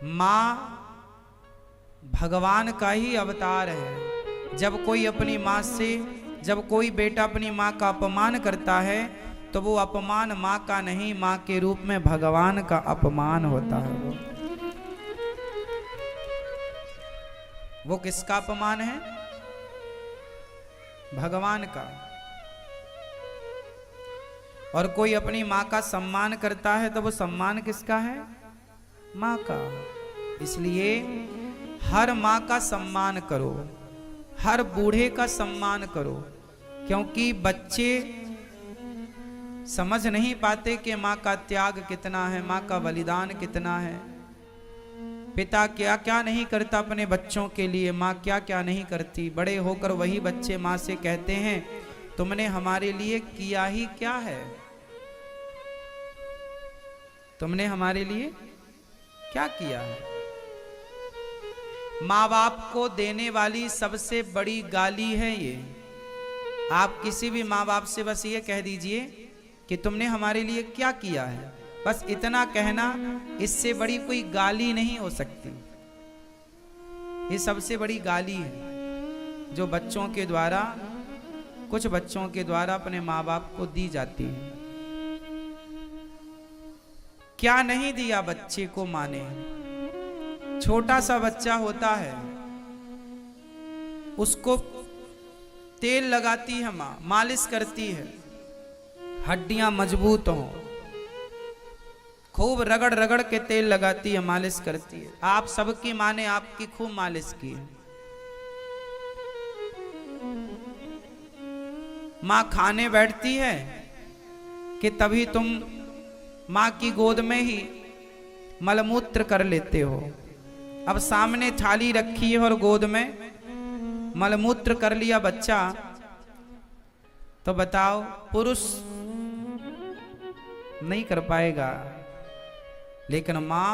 माँ भगवान का ही अवतार है। जब कोई अपनी माँ से, जब कोई बेटा अपनी माँ का अपमान करता है तो वो अपमान माँ का नहीं, माँ के रूप में भगवान का अपमान होता है। वो किसका अपमान है? भगवान का। और कोई अपनी माँ का सम्मान करता है तो वो सम्मान किसका है? माँ का। इसलिए हर माँ का सम्मान करो, हर बूढ़े का सम्मान करो, क्योंकि बच्चे समझ नहीं पाते कि माँ का त्याग कितना है, माँ का बलिदान कितना है। पिता क्या क्या नहीं करता अपने बच्चों के लिए, माँ क्या क्या नहीं करती। बड़े होकर वही बच्चे माँ से कहते हैं तुमने हमारे लिए किया ही क्या है, तुमने हमारे लिए क्या किया है। माँ बाप को देने वाली सबसे बड़ी गाली है ये। आप किसी भी माँ बाप से बस ये कह दीजिए कि तुमने हमारे लिए क्या किया है, बस इतना कहना, इससे बड़ी कोई गाली नहीं हो सकती। ये सबसे बड़ी गाली है जो बच्चों के द्वारा, कुछ बच्चों के द्वारा अपने माँ बाप को दी जाती है। क्या नहीं दिया बच्चे को माँ ने। छोटा सा बच्चा होता है, उसको तेल लगाती है माँ, मालिश करती है, हड्डियां मजबूत हों, खूब रगड़ रगड़ के तेल लगाती है, मालिश करती है। आप सबकी माँ ने आपकी खूब मालिश की है। माँ खाने बैठती है कि तभी तुम माँ की गोद में ही मलमूत्र कर लेते हो। अब सामने थाली रखी है और गोद में मलमूत्र कर लिया बच्चा, तो बताओ पुरुष नहीं कर पाएगा। लेकिन माँ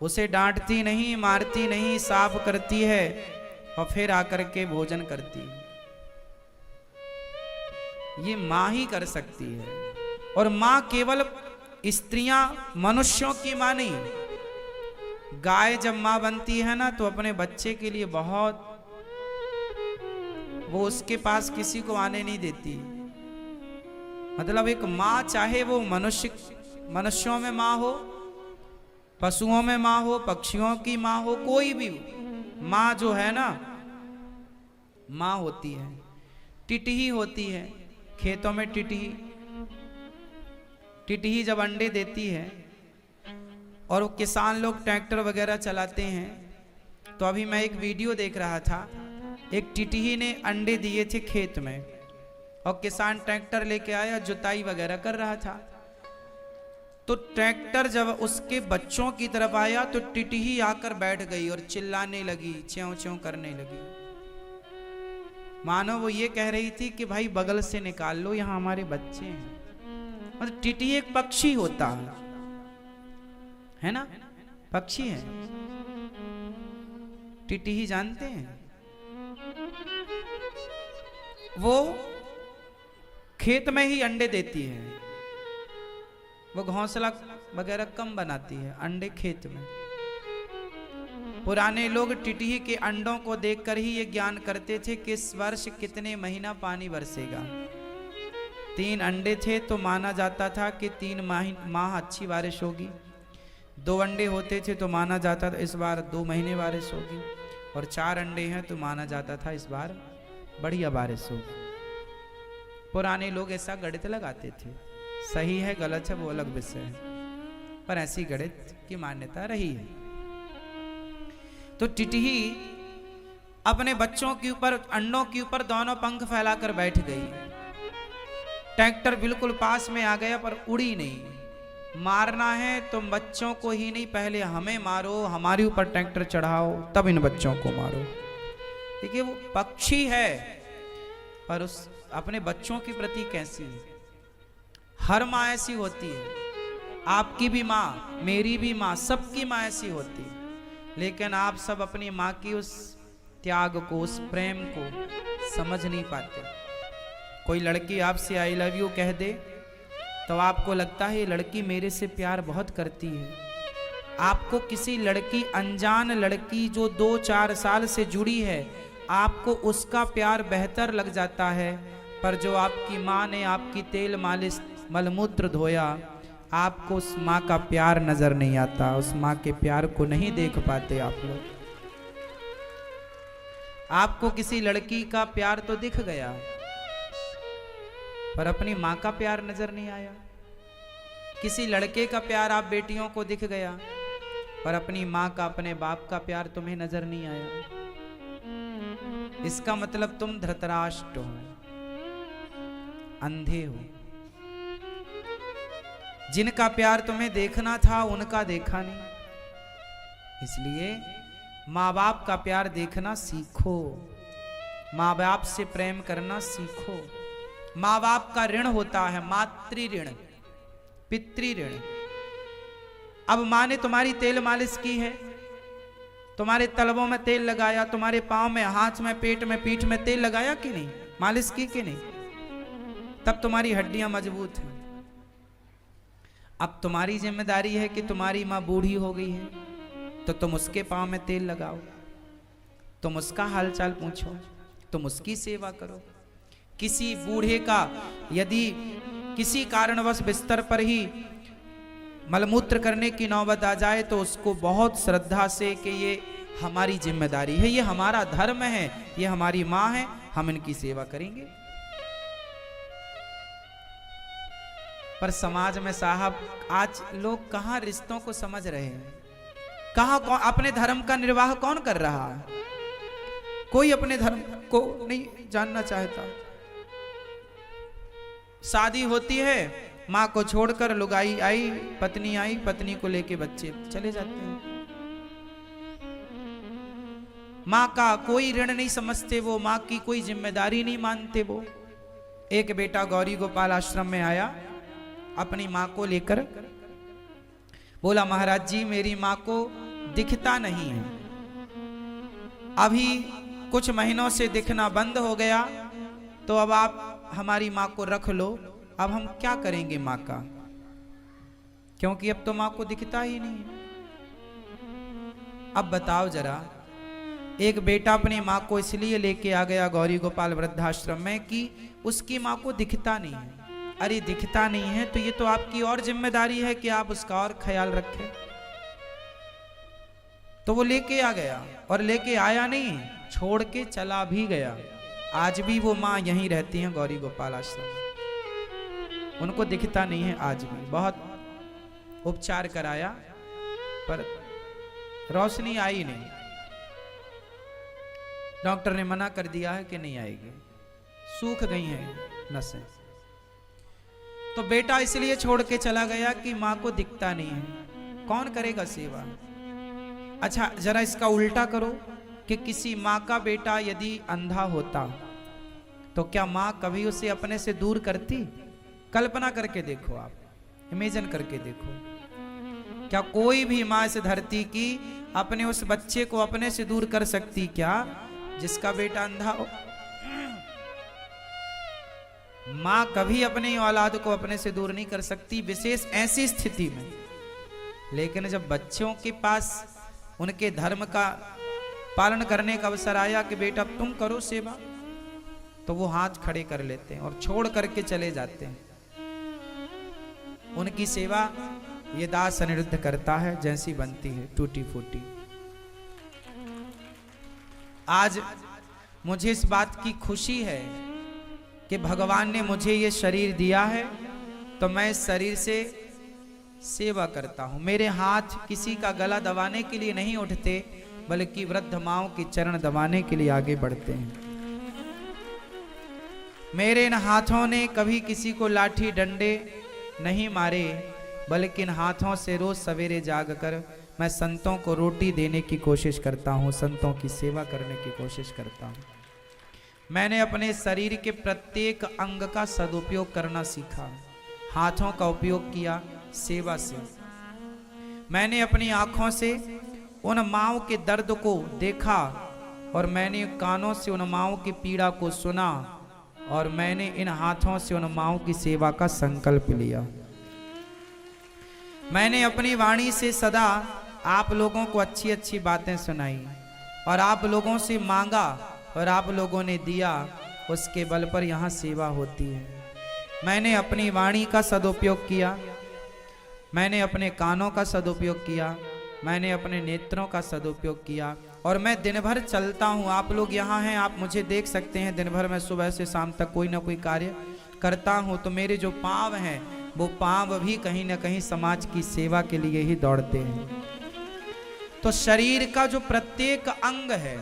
उसे डांटती नहीं, मारती नहीं, साफ करती है और फिर आकर के भोजन करती है। ये माँ ही कर सकती है। और माँ केवल स्त्रियां, मनुष्यों की माँ नहीं। गाय जब माँ बनती है ना तो अपने बच्चे के लिए बहुत, वो उसके पास किसी को आने नहीं देती। मतलब एक माँ, चाहे वो मनुष्यों में माँ हो, पशुओं में माँ हो, पक्षियों की माँ हो, कोई भी माँ जो है ना, माँ होती है। टिटही होती है खेतों में, टिटही जब अंडे देती है और वो किसान लोग ट्रैक्टर वगैरह चलाते हैं, तो अभी मैं एक वीडियो देख रहा था, एक टिटही ने अंडे दिए थे खेत में और किसान ट्रैक्टर लेके आया, जुताई वगैरह कर रहा था। तो ट्रैक्टर जब उसके बच्चों की तरफ आया तो टिटही आकर बैठ गई और चिल्लाने लगी, च्यों च्यों करने लगी, मानो वो ये कह रही थी कि भाई बगल से निकाल लो, यहाँ हमारे बच्चे हैं। मतलब टिटही एक पक्षी होता है ना, पक्षी है। टिटही जानते हैं, वो खेत में ही अंडे देती है, वो घोंसला वगैरह कम बनाती है, अंडे खेत में। पुराने लोग टिटही के अंडों को देखकर ही ये ज्ञान करते थे कि इस वर्ष कितने महीना पानी बरसेगा। 3 अंडे थे तो माना जाता था कि 3 माह अच्छी बारिश होगी। 2 अंडे होते थे तो माना जाता था इस बार 2 महीने बारिश होगी। और 4 अंडे हैं तो माना जाता था इस बार बढ़िया बारिश होगी। पुराने लोग ऐसा गणित लगाते थे। सही है गलत है वो अलग विषय है, पर ऐसी गणित की मान्यता रही है। तो टिटही अपने बच्चों के ऊपर, अंडों के ऊपर दोनों पंख फैलाकर बैठ गई। ट्रैक्टर बिल्कुल पास में आ गया पर उड़ी नहीं। मारना है तुम बच्चों को ही नहीं, पहले हमें मारो, हमारे ऊपर ट्रैक्टर चढ़ाओ, तब इन बच्चों को मारो। देखिए वो पक्षी है पर उस अपने बच्चों के प्रति कैसी है। हर माँ ऐसी होती है, आपकी भी माँ, मेरी भी माँ, सबकी माँ ऐसी होती है। लेकिन आप सब अपनी माँ की उस त्याग को, उस प्रेम को समझ नहीं पाते। कोई लड़की आपसे आई लव यू कह दे तो आपको लगता है ये लड़की मेरे से प्यार बहुत करती है, आपको किसी लड़की, अनजान लड़की जो 2-4 साल से जुड़ी है, आपको उसका प्यार बेहतर लग जाता है, पर जो आपकी माँ ने आपकी तेल मालिश मलमूत्र धोया, आपको उस माँ का प्यार नजर नहीं आता, उस माँ के प्यार को नहीं देख पाते आप लोग। आपको किसी लड़की का प्यार तो दिख गया, पर अपनी माँ का प्यार नजर नहीं आया। किसी लड़के का प्यार आप बेटियों को दिख गया, पर अपनी माँ का, अपने बाप का प्यार तुम्हें नजर नहीं आया। इसका मतलब तुम धृतराष्ट्र हो, अंधे हो। जिनका प्यार तुम्हें देखना था उनका देखा नहीं। इसलिए माँ बाप का प्यार देखना सीखो, माँ बाप से प्रेम करना सीखो। माँ बाप का ऋण होता है, मातृ ऋण, पितृ ऋण। अब माँ ने तुम्हारी तेल मालिश की है, तुम्हारे तलवों में तेल लगाया, तुम्हारे पांव में, हाथ में, पेट में, पीठ में तेल लगाया कि नहीं, मालिश की कि नहीं, तब तुम्हारी हड्डियां मजबूत हैं। अब तुम्हारी जिम्मेदारी है कि तुम्हारी माँ बूढ़ी हो गई है, तो तुम उसके पांव में तेल लगाओ, तुम उसका हालचाल पूछो, तुम उसकी सेवा करो। किसी बूढ़े का यदि किसी कारणवश बिस्तर पर ही मलमूत्र करने की नौबत आ जाए, तो उसको बहुत श्रद्धा से कि ये हमारी जिम्मेदारी है, ये हमारा धर्म है, ये हमारी माँ है, हम इनकी सेवा करेंगे। पर समाज में साहब आज लोग कहाँ रिश्तों को समझ रहे हैं, कहाँ अपने धर्म का निर्वाह कौन कर रहा है? कोई अपने धर्म को नहीं जानना चाहता। शादी होती है, माँ को छोड़कर लुगाई आई, पत्नी आई, पत्नी को लेके बच्चे चले जाते हैं। माँ का कोई ऋण नहीं समझते वो, माँ की कोई जिम्मेदारी नहीं मानते वो। एक बेटा गौरी गोपाल आश्रम में आया अपनी माँ को लेकर, बोला महाराज जी मेरी माँ को दिखता नहीं है, अभी कुछ महीनों से दिखना बंद हो गया, तो अब आप हमारी माँ को रख लो, अब हम क्या करेंगे माँ का, क्योंकि अब तो माँ को दिखता ही नहीं है। अब बताओ जरा, एक बेटा अपनी माँ को इसलिए लेके आ गया गौरी गोपाल वृद्धाश्रम में कि उसकी माँ को दिखता नहीं है। अरे दिखता नहीं है तो ये तो आपकी और जिम्मेदारी है कि आप उसका और ख्याल रखें। तो वो लेके आ गया, और लेके आया नहीं, छोड़ के चला भी गया। आज भी वो माँ यहीं रहती हैं गौरी गोपाल आश्रम, उनको दिखता नहीं है आज भी। बहुत उपचार कराया पर रोशनी आई नहीं, डॉक्टर ने मना कर दिया है कि नहीं आएगी, सूख गई हैं नसें। तो बेटा इसलिए छोड़ के चला गया कि माँ को दिखता नहीं है, कौन करेगा सेवा। अच्छा जरा इसका उल्टा करो कि किसी माँ का बेटा यदि अंधा होता तो क्या माँ कभी उसे अपने से दूर करती? कल्पना करके देखो, आप इमेजिन करके देखो, क्या कोई भी माँ इस धरती की अपने उस बच्चे को अपने से दूर कर सकती क्या जिसका बेटा अंधा हो? माँ कभी अपनी औलाद को अपने से दूर नहीं कर सकती, विशेष ऐसी स्थिति में। लेकिन जब बच्चों के पास उनके धर्म का पालन करने का अवसर आया कि बेटा तुम करो सेवा, तो वो हाथ खड़े कर लेते हैं और छोड़ करके चले जाते हैं। उनकी सेवा ये दास अनिरुद्ध करता है, जैसी बनती है टूटी फूटी। आज मुझे इस बात की खुशी है कि भगवान ने मुझे ये शरीर दिया है, तो मैं इस शरीर से सेवा करता हूं। मेरे हाथ किसी का गला दबाने के लिए नहीं उठते, बल्कि वृद्ध माओं के चरण दबाने के लिए आगे बढ़ते हैं। मेरे इन हाथों ने कभी किसी को लाठी डंडे नहीं मारे, बल्कि इन हाथों से रोज सवेरे जागकर मैं संतों को रोटी देने की कोशिश करता हूँ, संतों की सेवा करने की कोशिश करता हूँ। मैंने अपने शरीर के प्रत्येक अंग का सदुपयोग करना सीखा, हाथों का उपयोग किया सेवा से। मैंने अपनी आंखों से उन माँओं के दर्द को देखा, और मैंने कानों से उन माँओं की पीड़ा को सुना, और मैंने इन हाथों से उन माँओं की सेवा का संकल्प लिया। मैंने अपनी वाणी से सदा आप लोगों को अच्छी अच्छी बातें सुनाई और आप लोगों से मांगा और आप लोगों ने दिया, उसके बल पर यहाँ सेवा होती है। मैंने अपनी वाणी का सदुपयोग किया, मैंने अपने कानों का सदुपयोग किया, मैंने अपने नेत्रों का सदुपयोग किया और मैं दिन भर चलता हूँ। आप लोग यहाँ हैं, आप मुझे देख सकते हैं। दिन भर मैं सुबह से शाम तक कोई ना कोई कार्य करता हूँ। तो मेरे जो पाँव हैं वो पाँव भी कहीं ना कहीं समाज की सेवा के लिए ही दौड़ते हैं। तो शरीर का जो प्रत्येक अंग है,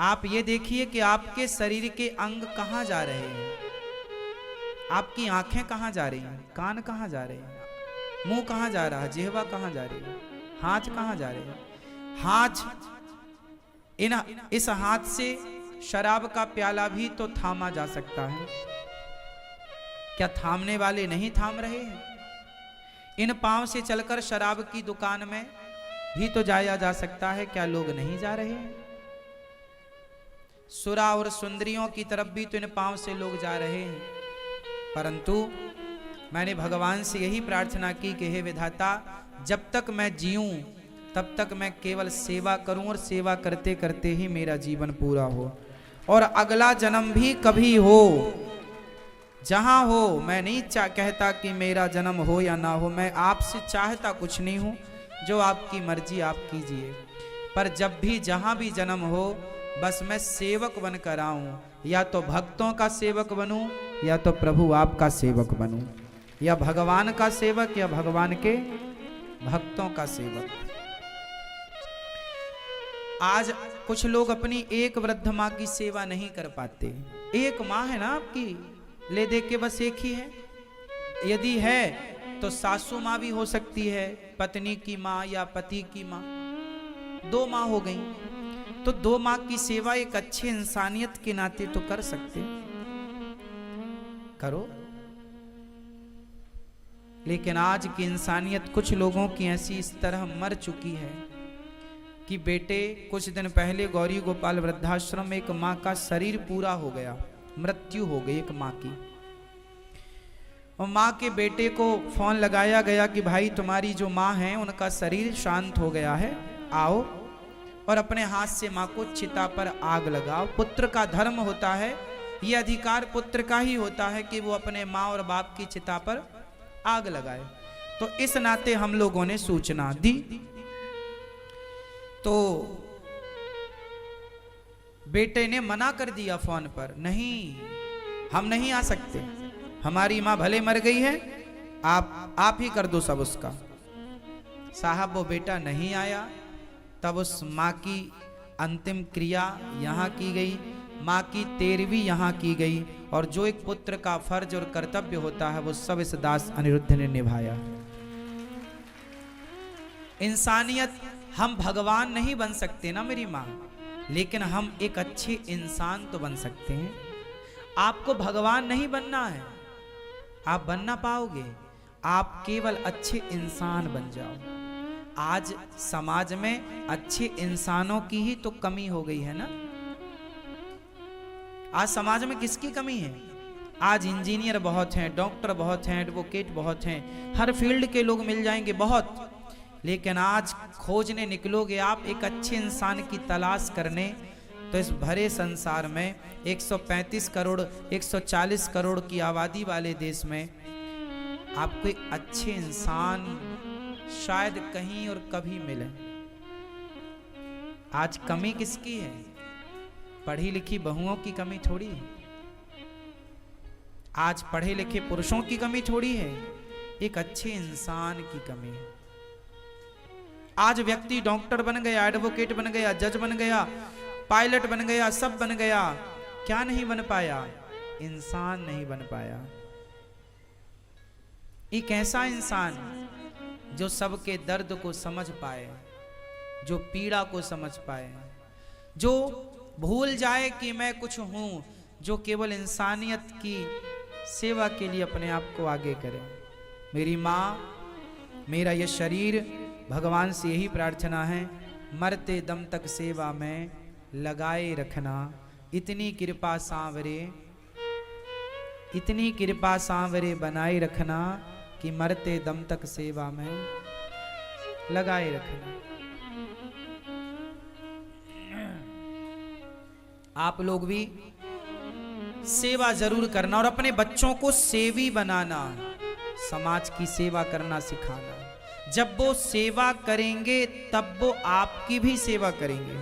आप ये देखिए कि आपके शरीर के अंग कहाँ जा रहे हैं। आपकी आंखें कहाँ जा रही हैं, कान कहाँ जा रहे हैं, मुंह कहाँ जा रहा है, जिह्वा कहाँ जा रही है, हाथ कहाँ जा रहे हैं। हाथ, इस हाथ से शराब का प्याला भी तो थामा जा सकता है। क्या थामने वाले नहीं थाम रहे हैं? इन पांव से चलकर शराब की दुकान में भी तो जाया जा सकता है। क्या लोग नहीं जा रहे हैं? सुरा और सुंदरियों की तरफ भी तो इन पांव से लोग जा रहे हैं। परंतु मैंने भगवान से यही प्रार्थना की कि हे विधाता, जब तक मैं जीऊं तब तक मैं केवल सेवा करूं और सेवा करते करते ही मेरा जीवन पूरा हो। और अगला जन्म भी कभी हो, जहां हो, मैं नहीं कहता कि मेरा जन्म हो या ना हो। मैं आपसे चाहता कुछ नहीं हूं, जो आपकी मर्जी आप कीजिए। पर जब भी जहां भी जन्म हो, बस मैं सेवक बनकर आऊं। या तो भक्तों का सेवक बनूं, या तो प्रभु आपका सेवक बनूं, या भगवान का सेवक, या भगवान के भक्तों का सेवक। आज कुछ लोग अपनी एक वृद्ध माँ की सेवा नहीं कर पाते। एक माँ है ना आपकी, ले दे के बस एक ही है। यदि है तो सासू माँ भी हो सकती है, पत्नी की माँ या पति की माँ, दो माँ हो गई। तो दो माँ की सेवा एक अच्छे इंसानियत के नाते तो कर सकते, करो। लेकिन आज की इंसानियत कुछ लोगों की ऐसी इस तरह मर चुकी है कि बेटे, कुछ दिन पहले गौरी गोपाल वृद्धाश्रम में एक माँ का शरीर पूरा हो गया, मृत्यु हो गई एक माँ की। और माँ के बेटे को फोन लगाया गया कि भाई तुम्हारी जो माँ है उनका शरीर शांत हो गया है, आओ और अपने हाथ से माँ को चिता पर आग लगाओ। पुत्र का धर्म होता है, ये अधिकार पुत्र का ही होता है कि वो अपने माँ और बाप की चिता पर आग लगाए। तो इस नाते हम लोगों ने सूचना दी। तो बेटे ने मना कर दिया फोन पर, नहीं हम नहीं आ सकते, हमारी माँ भले मर गई है, आप ही कर दो सब उसका। साहब वो बेटा नहीं आया। तब उस माँ की अंतिम क्रिया यहाँ की गई, माँ की 13वीं यहाँ की गई। और जो एक पुत्र का फर्ज और कर्तव्य होता है वो सब इस दास अनिरुद्ध ने निभाया। इंसानियत, हम भगवान नहीं बन सकते ना मेरी माँ, लेकिन हम एक अच्छे इंसान तो बन सकते हैं। आपको भगवान नहीं बनना है, आप बन ना पाओगे, आप केवल अच्छे इंसान बन जाओ। आज समाज में अच्छे इंसानों की ही तो कमी हो गई है ना। आज समाज में किसकी कमी है? आज इंजीनियर बहुत हैं, डॉक्टर बहुत हैं, एडवोकेट बहुत हैं, हर फील्ड के लोग मिल जाएंगे बहुत। लेकिन आज खोजने निकलोगे आप एक अच्छे इंसान की तलाश करने, तो इस भरे संसार में 135 करोड़ 140 करोड़ की आबादी वाले देश में आपको एक अच्छे इंसान शायद कहीं और कभी मिले। आज कमी किसकी है? पढ़ी लिखी बहुओं की कमी थोड़ी है, आज पढ़े लिखे पुरुषों की कमी थोड़ी है, एक अच्छे इंसान की कमी है। आज व्यक्ति डॉक्टर बन गया, एडवोकेट बन गया, जज बन गया, पायलट बन गया, सब बन गया, क्या नहीं बन पाया? इंसान नहीं बन पाया। एक ऐसा इंसान जो सबके दर्द को समझ पाए, जो पीड़ा को समझ पाए, जो भूल जाए कि मैं कुछ हूं, जो केवल इंसानियत की सेवा के लिए अपने आप को आगे करे। मेरी माँ, मेरा यह शरीर, भगवान से यही प्रार्थना है, मरते दम तक सेवा में लगाए रखना। इतनी कृपा सांवरे, इतनी कृपा सांवरे बनाए रखना कि मरते दम तक सेवा में लगाए रखना। आप लोग भी सेवा जरूर करना और अपने बच्चों को सेवी बनाना, समाज की सेवा करना सिखाना। जब वो सेवा करेंगे तब वो आपकी भी सेवा करेंगे,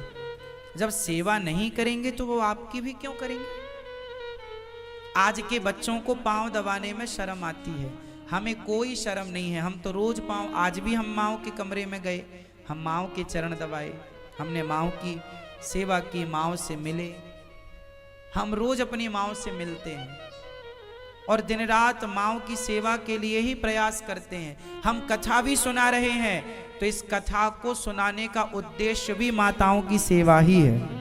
जब सेवा नहीं करेंगे तो वो आपकी भी क्यों करेंगे। आज के बच्चों को पांव दबाने में शर्म आती है, हमें कोई शर्म नहीं है। हम तो रोज पांव, आज भी हम माँओं के कमरे में गए, हम माँओं के चरण दबाए, हमने माँओं की सेवा की, माँओं से मिले। हम रोज अपनी माँओं से मिलते हैं और दिन रात माँओं की सेवा के लिए ही प्रयास करते हैं। हम कथा भी सुना रहे हैं तो इस कथा को सुनाने का उद्देश्य भी माताओं की सेवा ही है।